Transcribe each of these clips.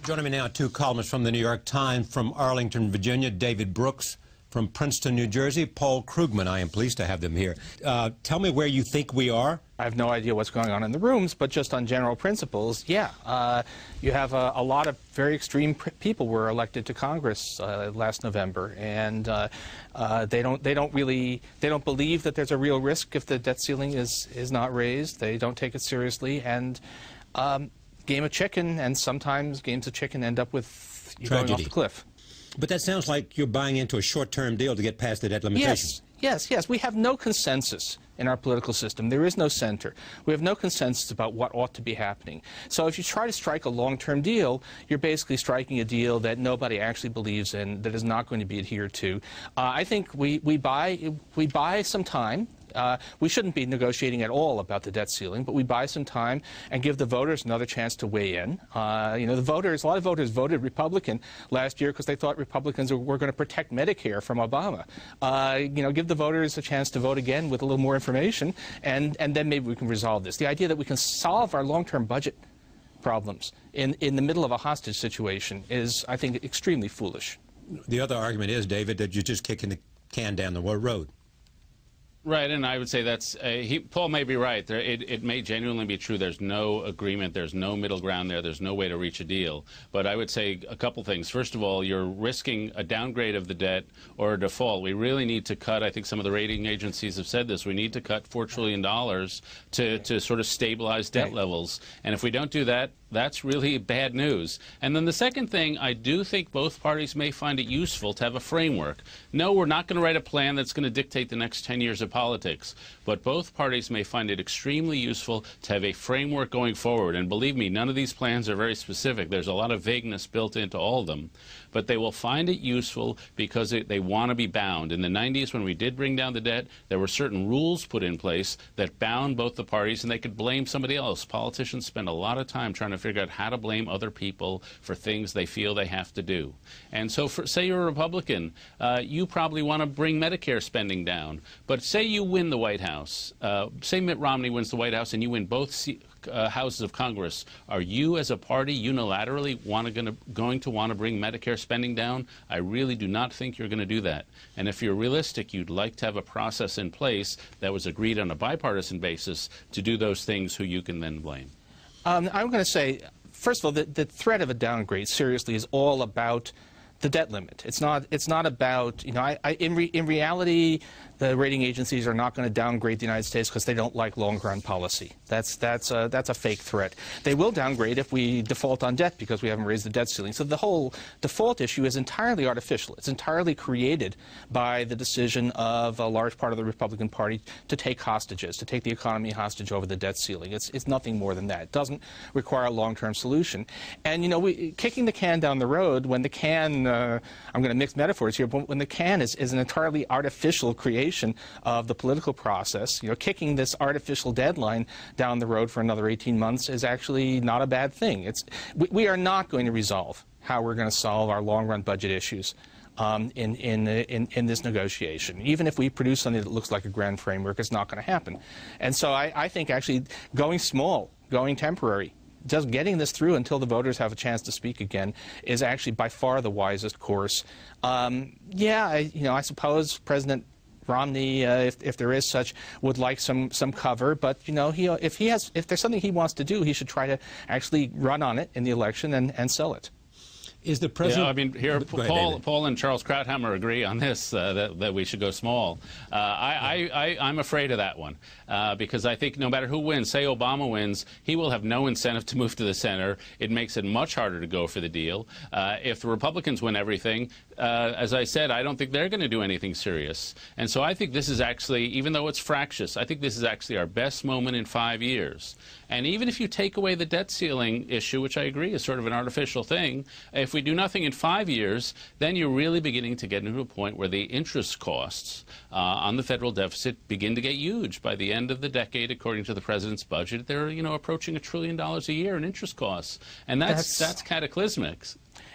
Joining me now, two columnists from the New York Times, from Arlington, Virginia, David Brooks, from Princeton, New Jersey, Paul Krugman. I am pleased to have them here. Tell me where you think we are. I have no idea what's going on in the rooms, but just on general principles, yeah. You have a lot of very extreme people were elected to Congress last November, and they don't believe that there's a real risk if the debt ceiling is not raised. They don't take it seriously, and game of chicken, and sometimes games of chicken end up with you going off the cliff. But that sounds like you're buying into a short-term deal to get past the debt limitations. Yes. We have no consensus in our political system. There is no center. We have no consensus about what ought to be happening. So if you try to strike a long-term deal, you're basically striking a deal that nobody actually believes in, that is not going to be adhered to. I think we buy some time. We shouldn't be negotiating at all about the debt ceiling, but we buy some time and give the voters another chance to weigh in. You know, a lot of voters voted Republican last year because they thought Republicans were going to protect Medicare from Obama. You know, give the voters a chance to vote again with a little more information, and then maybe we can resolve this. The idea that we can solve our long-term budget problems in the middle of a hostage situation is, I think, extremely foolish. The other argument is, David, that you're just kicking the can down the road. Right, and I would say that's Paul may be right. It may genuinely be true. There's no agreement. There's no middle ground there. There's no way to reach a deal. But I would say a couple things. First of all, you're risking a downgrade of the debt or a default. We really need to cut. I think some of the rating agencies have said this. We need to cut $4 trillion to sort of stabilize debt levels. And if we don't do that, that's really bad news. And then the second thing, I do think both parties may find it useful to have a framework. No, we're not going to write a plan that's going to dictate the next 10 years of politics, but both parties may find it extremely useful to have a framework going forward. And believe me, none of these plans are very specific. There's a lot of vagueness built into all of them. But they will find it useful because they want to be bound. In the 90s, when we did bring down the debt, there were certain rules put in place that bound both the parties, and they could blame somebody else. Politicians spend a lot of time trying to figure out how to blame other people for things they feel they have to do. And so, say you're a Republican, you probably want to bring Medicare spending down. But say you win the White House, say Mitt Romney wins the White House and you win both houses of Congress. Are you, as a party, unilaterally going to want to bring Medicare spending down? I really do not think you're going to do that. And if you're realistic, you'd like to have a process in place that was agreed on a bipartisan basis to do those things who you can then blame. I'm going to say, first of all, the threat of a downgrade, seriously, is all about the debt limit. It's not about, you know, in reality, the rating agencies are not going to downgrade the United States because they don't like long-run policy. That's a fake threat. They will downgrade if we default on debt because we haven't raised the debt ceiling. So the whole default issue is entirely artificial. It's entirely created by the decision of a large part of the Republican Party to take hostages, to take the economy hostage over the debt ceiling. It's nothing more than that. It doesn't require a long-term solution. And, you know, kicking the can down the road when the can, I'm going to mix metaphors here, but when the can is an entirely artificial creation of the political process, you know, kicking this artificial deadline down the road for another 18 months is actually not a bad thing. We are not going to resolve how we're going to solve our long-run budget issues in this negotiation. Even if we produce something that looks like a grand framework, it's not going to happen. And so I think actually going small, going temporary, just getting this through until the voters have a chance to speak again is actually by far the wisest course. I suppose President Romney, if there is such, would like some cover, but you know, if there's something he wants to do, he should try to actually run on it in the election and sell it. Is the president? Yeah, I mean, here Paul and Charles Krauthammer agree on this that we should go small. I'm afraid of that one because I think no matter who wins, say Obama wins, he will have no incentive to move to the center. It makes it much harder to go for the deal. If the Republicans win everything, as I said, I don't think they're going to do anything serious. And so I think this is actually, even though it's fractious, I think this is actually our best moment in 5 years. And even if you take away the debt ceiling issue, which I agree is sort of an artificial thing, if we do nothing in 5 years, then you're really beginning to get into a point where the interest costs on the federal deficit begin to get huge. By the end of the decade, according to the president's budget, they're, you know, approaching $1 trillion a year in interest costs. And that's cataclysmic.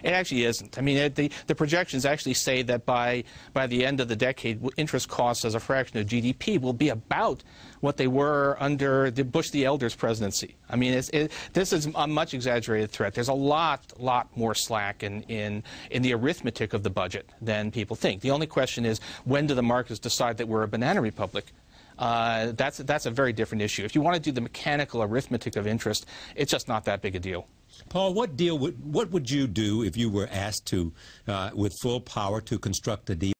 It actually isn't. I mean, the projections actually say that by the end of the decade, interest costs as a fraction of GDP will be about what they were under the Bush the Elder's presidency. I mean, this is a much exaggerated threat. There's a lot more slack in the arithmetic of the budget than people think. The only question is, when do the markets decide that we're a banana republic? That's a very different issue. If you want to do the mechanical arithmetic of interest, it's just not that big a deal. Paul, what would you do if you were asked to, with full power, to construct a deal?